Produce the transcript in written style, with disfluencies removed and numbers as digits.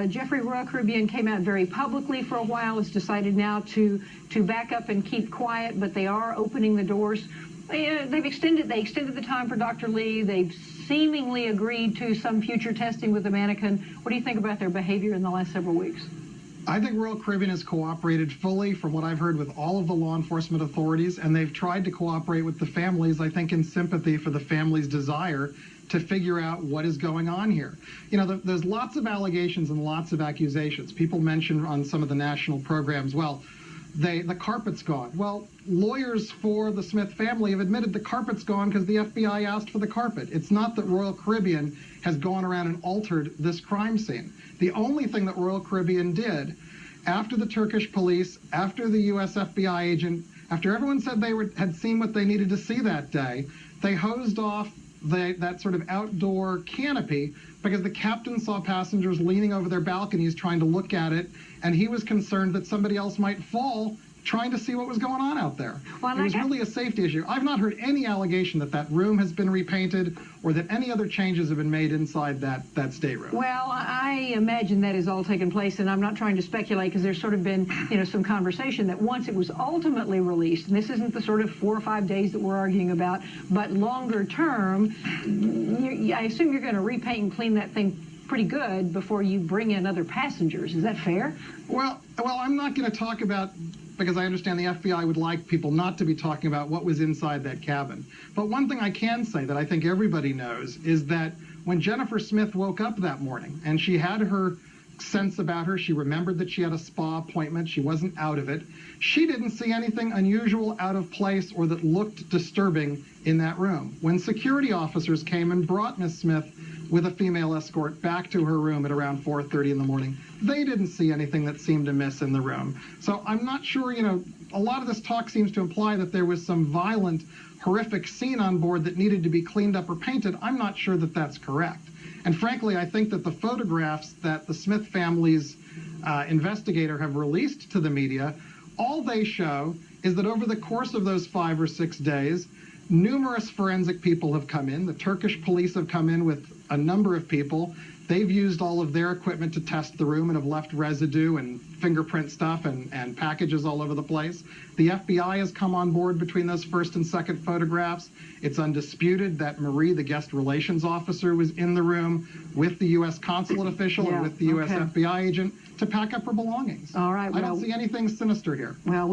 Jeffrey Royal Caribbean came out very publicly for a while, has decided now to back up and keep quiet, but they are opening the doors. They extended the time for Dr. Lee. They've seemingly agreed to some future testing with the mannequin. What do you think about their behavior in the last several weeks? I think Royal Caribbean has cooperated fully, from what I've heard, with all of the law enforcement authorities, and they've tried to cooperate with the families, I think, in sympathy for the families' desire to figure out what is going on here. You know, there's lots of allegations and lots of accusations. People mention on some of the national programs, well, the carpet's gone. Well, lawyers for the Smith family have admitted the carpet's gone because the FBI asked for the carpet. It's not that Royal Caribbean has gone around and altered this crime scene. The only thing that Royal Caribbean did, after the Turkish police, after the US FBI agent, after everyone said they had seen what they needed to see that day, they hosed off that sort of outdoor canopy because the captain saw passengers leaning over their balconies trying to look at it, and he was concerned that somebody else might fall trying to see what was going on out there. Well, it was really a safety issue. I've not heard any allegation that that room has been repainted or that any other changes have been made inside that stateroom. Well, I imagine that has all taken place, and I'm not trying to speculate because there's sort of been, some conversation that once it was ultimately released, and this isn't the sort of 4 or 5 days that we're arguing about, but longer term, I assume you're going to repaint and clean that thing pretty good before you bring in other passengers. Is that fair? Well, I'm not going to talk about, because I understand the FBI would like people not to be talking about what was inside that cabin. But one thing I can say that I think everybody knows is that when Jennifer Smith woke up that morning and she had her sense about her, she remembered that she had a spa appointment, she wasn't out of it, she didn't see anything unusual, out of place, or that looked disturbing in that room. When security officers came and brought Miss Smith with a female escort back to her room at around 4:30 in the morning, they didn't see anything that seemed amiss in the room. So I'm not sure, a lot of this talk seems to imply that there was some violent, horrific scene on board that needed to be cleaned up or painted. I'm not sure that that's correct. And frankly, I think that the photographs that the Smith family's investigator have released to the media, all they show is that over the course of those 5 or 6 days, numerous forensic people have come in. The Turkish police have come in with a number of people. They've used all of their equipment to test the room and have left residue and fingerprint stuff and packages all over the place. The FBI has come on board between those first and second photographs. It's undisputed that Marie, the guest relations officer, was in the room with the U.S. consulate official and with the U.S. FBI agent to pack up her belongings. All right. I don't see anything sinister here. Well,